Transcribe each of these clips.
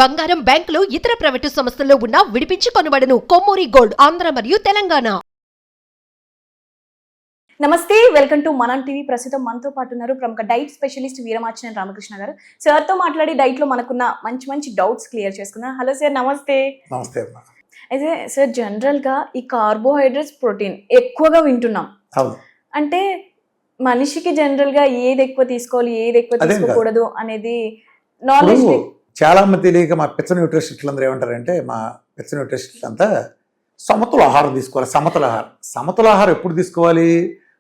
బంగారం, బ్యాంకులు, ఇతర ప్రైవేటు సంస్థల్లో ఉన్న విడిపించి కొనబడును. కొమ్మూరి గోల్డ్, ఆంధ్ర మరియు తెలంగాణ. నమస్తే, వెల్కమ్ టు మనం టీవీ. ప్రస్తుతం మనతో పాటు ఉన్నారు ప్రముఖ డైట్ స్పెషలిస్ట్ వీరమాచినేని రామకృష్ణ గారు. సార్తో మాట్లాడి డైట్ లో మనకున్న మంచి డౌట్స్ క్లియర్ చేసుకుందాం. హలో సార్, నమస్తే. నమస్తే. అయితే సార్, జనరల్ గా ఈ కార్బోహైడ్రేట్స్, ప్రోటీన్ ఎక్కువగా వింటున్నాం. అంటే మనిషికి జనరల్ గా ఏది ఎక్కువ తీసుకోవాలి, ఏది ఎక్కువ తీసుకోకూడదు అనేది నాలెడ్జ్ చాలా మంది తెలియక మా పిచ్చ న్యూట్రిషనిస్టులు అందరూ ఏమంటారంటే, మా పిచ్చ న్యూట్రిషనిస్టులు అంతా సమతుల ఆహారం తీసుకోవాలి. సమతుల ఆహారం ఎప్పుడు తీసుకోవాలి?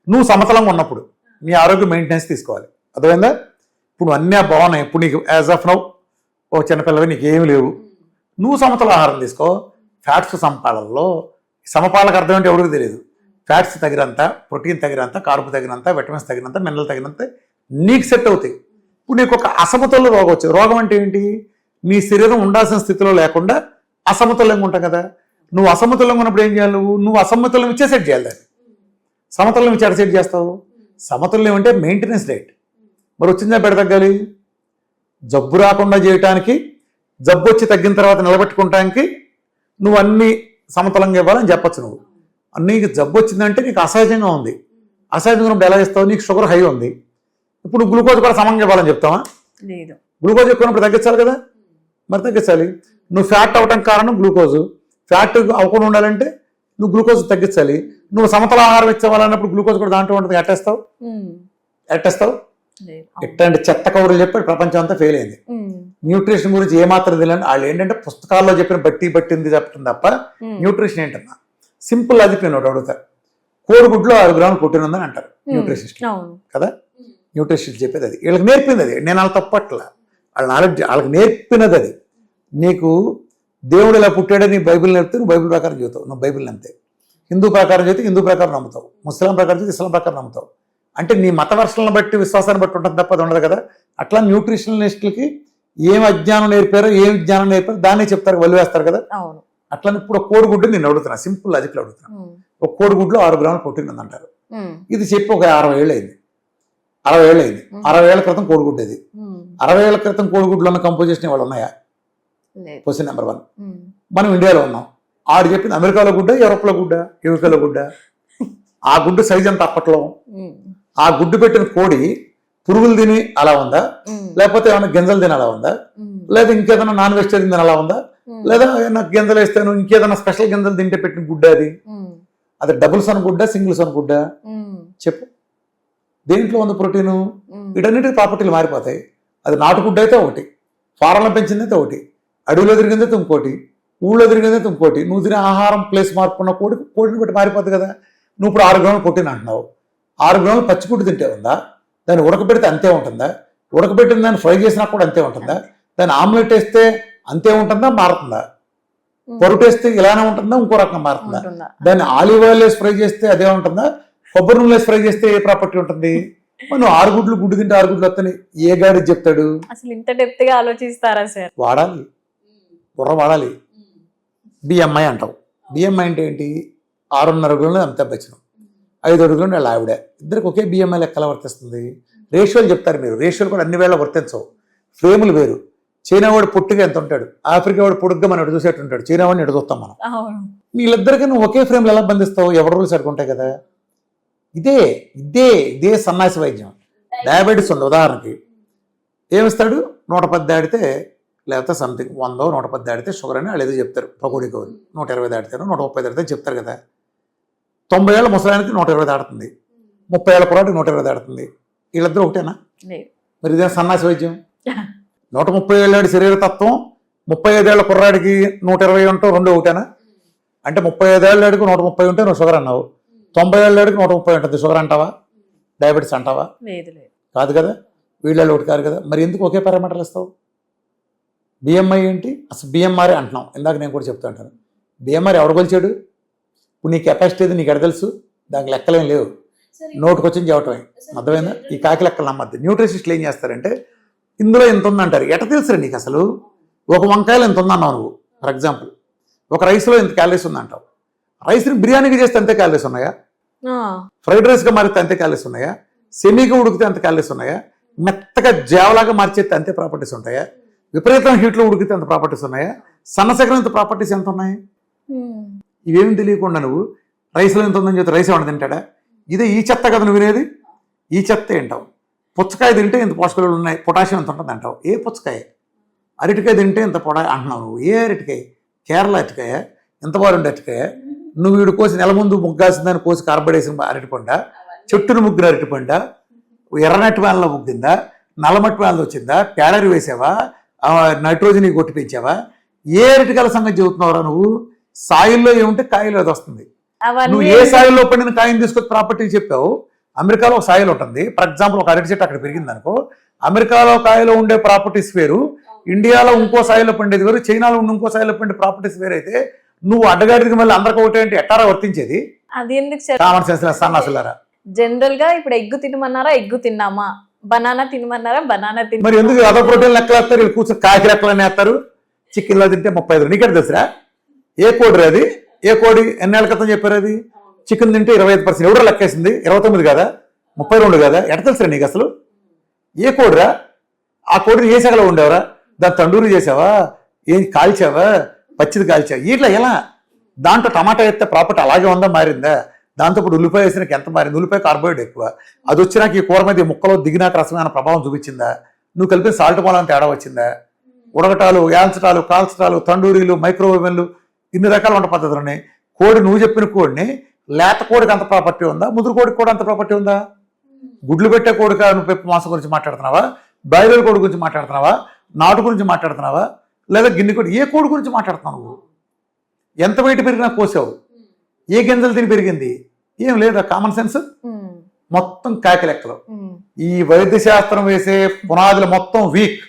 నువ్వు సమతలంగా ఉన్నప్పుడు నీ ఆరోగ్య మెయింటెనెన్స్ తీసుకోవాలి. అర్థమైందా? ఇప్పుడు అన్నీ బాగున్నాయి, ఇప్పుడు నీకు యాజ్ ఆఫ్ నౌ ఓ చిన్నపిల్లవి నీకు ఏమి లేవు, నువ్వు సమతుల ఆహారం తీసుకో. ఫ్యాట్స్ సమపాలల్లో, సమపాలకు అర్థం అంటే ఎవరికి తెలియదు. ఫ్యాట్స్ తగినంత, ప్రోటీన్ తగినంత, కార్బు తగినంత, విటమిన్స్ తగినంత, మినరల్ తగినంత నీకు సెట్ అవుతాయి. ఇప్పుడు నీకు ఒక అసమతుల్య రోగం వచ్చింది. రోగం అంటే ఏంటి? నీ శరీరం ఉండాల్సిన స్థితిలో లేకుండా అసమతుల్యంగా ఉంటావు కదా. నువ్వు అసమతుల్యంగా ఉన్నప్పుడు ఏం చేయాలి? నువ్వు అసమతుల్యం ఇచ్చే సెట్ చేయాలి. దాన్ని సమతుల్యం ఇచ్చి సెట్ చేస్తావు. సమతుల్యం అంటే మెయింటెనెన్స్ డైట్. మరి వచ్చిందా బెడ తగ్గాలి? జబ్బు రాకుండా చేయటానికి, జబ్బు వచ్చి తగ్గిన తర్వాత నిలబెట్టుకోవటానికి నువ్వు అన్ని సమతులంగా ఇవ్వాలని చెప్పచ్చు. నువ్వు నీకు జబ్బు వచ్చిందంటే నీకు అసహజంగా ఉంది. అసహజంగా ఉన్నప్పుడు ఎలా ఇస్తావు? నీకు షుగర్ హై ఉంది, ఇప్పుడు గ్లూకోజ్ కూడా సమంగా ఇవ్వాలని చెప్తావా? లేదు. గ్లూకోజ్ ఎక్కువప్పుడు తగ్గించాలి కదా. మరి తగ్గించాలి. నువ్వు ఫ్యాట్ అవ్వటం కారణం గ్లూకోజు. ఫ్యాట్ అవ్వకుండా ఉండాలంటే నువ్వు గ్లూకోజ్ తగ్గించాలి. నువ్వు సమతల ఆహారం ఇచ్చేవాలన్నప్పుడు గ్లూకోజ్ కూడా దాంట్లో ఉంటుంది. ఎట్టేస్తావు? ఎట్లాంటి చెత్త కౌరులు చెప్పి ప్రపంచం అంతా ఫెయిల్ అయింది. న్యూట్రిషన్ గురించి ఏమాత్రం తెలియదు. వాళ్ళు ఏంటంటే పుస్తకాల్లో చెప్పిన బట్టింది చెప్పడం తప్ప న్యూట్రిషన్ ఏంటన్నా సింపుల్. అది నేను అడుగుతారు. కోడిగుడ్లో 6 గ్రాములు ప్రోటీన్ ఉందని అంటారు న్యూట్రిషనిస్ట్ కదా. న్యూట్రిషనిస్ట్ చెప్పేది అది. వీళ్ళకి నేర్పింది అది. నేను వాళ్ళ తప్పట్ల, వాళ్ళ నాలెడ్జ్ వాళ్ళకి నేర్పినది అది. నీకు దేవుడు ఇలా పుట్టాడని బైబిల్ నేర్పితే నువ్వు బైబిల్ ప్రకారం చదువుతావు. నువ్వు బైబిల్ అంతే. హిందూ ప్రకారం చదివితే హిందూ ప్రకారం నమ్ముతావు, ముస్లిం ప్రకారం చదివితే ఇస్లాం ప్రకారం నమ్ముతావు. అంటే నీ మత వర్షాలను బట్టి, విశ్వాసాన్ని బట్టి ఉంటుంది తప్ప అది ఉండదు కదా. అట్లా న్యూట్రిషనిస్టులకి ఏం అజ్ఞానం నేర్పారో, ఏం విజ్ఞానం నేర్పారో దాన్ని చెప్తారు, వదిలేస్తారు కదా. అట్లా ఇప్పుడు ఒక కోడిగుడ్డు నేను అడుగుతున్నా, సింపుల్ లాజిక్లో అడుగుతున్నా. ఒక కోడిగుడ్లో 6 గ్రాముల ప్రోటీన్ ఉందంటారు. ఇది చెప్పి ఒక 60 ఏళ్ళు అయింది. 60 ఏళ్ల క్రితం కోడిగుడ్డు అది. 60 ఏళ్ల క్రితం కోడిగుడ్లో ఉన్న కంపోజిషన్ వాళ్ళు ఉన్నాయా? Question number 1. మనం ఇండియాలో ఉన్నాం. ఆడు చెప్పింది అమెరికాలో గుడ్డ, యూరోప్లో గుడ్డ, యూకేలో గుడ్డ. ఆ గుడ్డు సైజ్ అంత అప్పట్లో. ఆ గుడ్డు పెట్టిన కోడి పురుగులు తిని అలా ఉందా, లేకపోతే ఏమైనా గింజలు తిని అలా ఉందా, లేదా ఇంకేదైనా నాన్ వెజిటేరియన్ తిని అలా ఉందా, లేదా నాకు గింజలు వేస్తాను ఇంకేదైనా స్పెషల్ గింజలు తింటే పెట్టిన గుడ్డ అది? అది డబుల్స్ అని గుడ్డ, సింగిల్స్ అని గుడ్డ? చెప్పు. దేంట్లో ఉంది ప్రోటీను? వీటన్నిటికీ ప్రాపర్టీలు మారిపోతాయి. అది నాటుగుడ్డ అయితే ఒకటి, ఫారంలో పెంచింది అయితే ఒకటి, అడవిలో తిరిగిందైతే ఇంకోటి, ఊళ్ళో తిరిగిందైతే ఇంకోటి. నువ్వు తినే ఆహారం ప్లేస్ మార్పున్న కోడిని బట్టి మారిపోతుంది కదా. నువ్వు ఇప్పుడు 6 గ్రాములు ప్రోటీన్ అంటున్నావు. 6 గ్రాములు పచ్చిగుడ్డు తింటే ఉందా? దాన్ని ఉడకబెడితే అంతే ఉంటుందా? ఉడకబెట్టిన దాన్ని ఫ్రై చేసినా కూడా అంతే ఉంటుందా? దాన్ని ఆమ్లెట్ వేస్తే అంతే ఉంటుందా, మారుతుందా? పొరుటు వేస్తే ఇలానే ఉంటుందా, ఇంకో రకంగా మారుతుందా? దాన్ని ఆలివ్ ఆయిల్ వేసి ఫ్రై చేస్తే అదే ఉంటుందా, కొబ్బరి నూనె వేసి ఫ్రై చేస్తే ఏ ప్రాపర్టీ ఉంటుంది? మనం 6 గుడ్డు తింటే 6 గుడ్లు వస్తాయి. ఏ గాడి చెప్తాడు? అసలు ఇంత డెప్త్ గా ఆలోచిస్తారా సార్? వాడాలి, బుర్ర వాడాలి. బిఎంఐ అంటావు. బిఎంఐ అంటే ఏంటి? 6.5 గ్రాములు అమితాబ్ బచ్చన్, 5 అడుగులు వాళ్ళ ఆవిడ. ఇద్దరికి ఒకే బిఎంఐ లెక్కలా వర్తిస్తుంది. రేషియోలు చెప్తారు మీరు. రేషియోలు కూడా అన్ని వేళ వర్తించవు. ఫ్రేములు వేరు. చైనా వాడు పొట్టిగా ఎంత ఉంటాడు, ఆఫ్రికా వాడు పొడుగ్గా మనం ఎటు చూసేట్టు ఉంటాడు, చైనా వాడిని ఎటు చూస్తాం మనం. వీళ్ళిద్దరికీ నువ్వు ఒకే ఫ్రేమ్లు ఎలా బంధిస్తావు? ఎవరి రూల్స్ అడుగుంటాయి కదా. ఇదే సన్నాసి వైద్యం. డయాబెటీస్ ఉంది ఉదాహరణకి, ఏమిస్తాడు? 110 దాడితే, లేకపోతే సంథింగ్ 100, 110 దాడితే షుగర్ అని వాళ్ళు ఏదో చెప్తారు. పకోడీ కౌరు 120 దాడితేనో 130 దాడితే చెప్తారు కదా. 90 ఏళ్ళ ముసలానికి 120 దాడుతుంది, 30 ఏళ్ళ కుర్రాడికి 120 దాడుతుంది. వీళ్ళిద్దరూ ఒకటేనా? మరి ఇదే సన్నాసి వైద్యం. 130 ఏళ్ళ శరీర తత్వం 35 ఏళ్ళ కుర్రాడికి 120 ఉంటావు, రెండు ఒకటేనా? అంటే 35 ఏళ్ళకి 130 ఉంటే నువ్వు షుగర్ అన్నావు, 90 ఏళ్ళకి 130 ఉంటుంది, షుగర్ అంటావా, డయాబెటీస్ అంటావా? కాదు కదా. వీళ్ళు ఒకటి కాదు కదా. మరి ఎందుకు ఒకే పారామీటర్లు ఇస్తావు? బిఎంఐ ఏంటి అసలు? బిఎంఆర్ఏ అంటున్నాం. ఇందాక నేను కూడా చెప్తూ ఉంటాను. బిఎంఆర్ ఎవరు కొలిచాడు? ఇప్పుడు నీ కెపాసిటీ ఏది నీకు ఎడ తెలుసు? దానికి లెక్కలేం లేవు, నోటుకు వచ్చి చెప్పటమే. అర్థమైందా? ఈ కాకి లెక్కలు నమ్మద్దు. న్యూట్రిషనిస్టులు ఏం చేస్తారంటే ఇందులో ఎంత ఉందంటారు. ఎట తెలుసు నీకు అసలు? ఒక వంకాయలు ఎంత ఉందన్నావు నువ్వు. ఫర్ ఎగ్జాంపుల్, ఒక రైస్లో ఎంత క్యాలరీస్ ఉందంటావు. రైస్ని బిర్యానీకి చేస్తే అంతే క్యాలరీస్ ఉన్నాయా? ఫ్రైడ్ రైస్గా మారితే అంతే క్యాలరీస్ ఉన్నాయా? సెమీగా ఉడికితే అంత క్యాలరీస్ ఉన్నాయా? మెత్తగా జావలాగా మార్చేస్తే అంతే ప్రాపర్టీస్ ఉంటాయా? విపరీతం హీట్లో ఉడికితే ఎంత ప్రాపర్టీస్ ఉన్నాయా? సన్నసగరంత ప్రాపర్టీస్ ఎంత ఉన్నాయి? ఇవేమి తెలియకుండా నువ్వు రైస్లో ఎంత ఉందని చెప్తే రైస్ ఏమన్నా తింటాడా? ఇదే ఈ చెత్త కదా నువ్వు వినేది, ఈ చెత్త ఏంటావు. పుచ్చకాయ తింటే ఇంత పోషకాలు ఉన్నాయి, పొటాషియం ఎంత ఉంటుంది అంటావు. ఏ పుచ్చకాయ? అరటికాయ తింటే ఇంత అంటున్నావు నువ్వు. ఏ అరటికాయ? కేరళ అరటికాయ? ఎంత బాగుండే అరటికాయ? నువ్వు వీడు కోసి నెల ముందు ముగ్గాల్సిందని కోసి కార్బడేసిన అరటిపండ, చెట్టును ముగ్గిన అరటిపండ, ఎర్రనట్టి వేళలో ముగ్గిందా, నల్లమట్టి వేళలో వచ్చిందా, క్యాలరీ వేసావా, నైట్రోజన్ కొట్టి పెంచావా? ఏ అరటికాయల సంగతి చెబుతున్నావురా నువ్వు? సాయిల్లో ఏముంటే కాయలు అది వస్తుంది. నువ్వు ఏ సాయిల్లో పండిన కాయని తీసుకొచ్చి ప్రాపర్టీ చెప్పావు. అమెరికాలో ఒక సాయిల్ ఉంటుంది, ఫర్ ఎగ్జాంపుల్ ఒక అరటి చెట్టు అక్కడ పెరిగింది అనుకో, అమెరికాలో కాయలో ఉండే ప్రాపర్టీస్ వేరు, ఇండియాలో ఇంకో సాయిలో పండేది వేరు, చైనాలో ఉండే ఇంకో సాయిలో పండే ప్రాపర్టీస్ వేరైతే నువ్వు అడ్డగాడికి మళ్ళీ అందరికి ఒకటి అంటే ఎట్టారా వర్తించేది? అది ఎందుకు సార్? కామన్ సెన్స్ సన్నాసులారా. జనరల్ గా ఇప్పుడు ఎగ్గు తినమన్నారా, ఎగ్గు తిన్నామా, బనానా తినమన్నారా, బనానా తిన్నా. మరి ఎందుకు అదో ప్రోటీన్ లెక్కలు వేస్తారు, వీళ్ళు కూర్చొని కాకి లెక్కలని వేస్తారు. చికెన్లో తింటే 35, నీకెట్ తెలుసురా? ఏ కోడి అది? ఏ కోడి ఎన్నేళ్ల క్రితం చెప్పారు అది? చికెన్ తింటే 25%. ఎవడో లెక్కేసింది? 29 కదా, 32 కదా, ఎట తెలుసురా నీకు అసలు? ఏ కోడిరా? ఆ కోడిని ఏ శాఖలో ఉండేవరా? దాన్ని తండూరి చేసావా, ఏం కాల్చావా, పచ్చిది కాల్చావా? ఇట్లా ఎలా? దాంట్లో టమాటా వేస్తే ప్రాపర్టీ అలాగే ఉందా, మారిందా? దాంతో ఇప్పుడు ఉల్లిపాయ వేసినాక ఎంత మారింది? ఉల్లిపాయ కార్బోహైడ్రేట్ ఎక్కువ, అది వచ్చినాక ఈ కూర మీద ఈ ముక్కలో దిగినాక రసమైన ప్రభావం చూపించిందా? నువ్వు కలిపిన సాల్ట్ పాలని తేడా వచ్చిందా? ఉడకటాలు, యాల్చటాలు, కాల్చటాలు, తండూరీలు, మైక్రోవేవెన్లు, ఇన్ని రకాల వంట పద్ధతులు ఉన్నాయి. కోడి నువ్వు చెప్పిన కోడిని లేత కోడికి అంత ప్రాపర్టీ ఉందా? ముదురు కోడికి కూడా అంత ప్రాపర్టీ ఉందా? గుడ్లు పెట్టే కోడిక నువ్వు పెప్పు మాంసం గురించి మాట్లాడుతున్నావా? బాయిలర్ కోడి గురించి మాట్లాడుతున్నావా? నాటు గురించి మాట్లాడుతున్నావా? లేదా గిన్నె కోడి? ఏ కోడి గురించి మాట్లాడుతున్నావు నువ్వు? ఎంత వెయిట్ పెరిగినా కోసావు? ఏ గింజలు తిని పెరిగింది? ఏం లేదా కామన్ సెన్స్? మొత్తం కాకి లెక్కలు. ఈ వైద్య శాస్త్రం వేసే పునాదులు మొత్తం వీక్.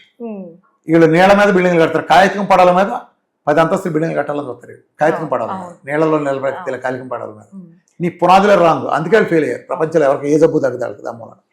వీళ్ళు నీళ్ళ మీద బిల్డింగ్లు కడతారు, కాగితం పడాల మీద 10 అంతస్తులు బిల్డింగ్లు కట్టాలని చూస్తారు. కాగితం పడాల మీద, నీళ్లలో నిలబెట్టి కాగితం పడాల మీద. నీ పునాదులే రాంగు, అందుకే ఫెయిల్ అయ్యారు. ప్రపంచంలో ఎవరికి ఏ జబ్బు తగ్గుతాడు కదా మూల.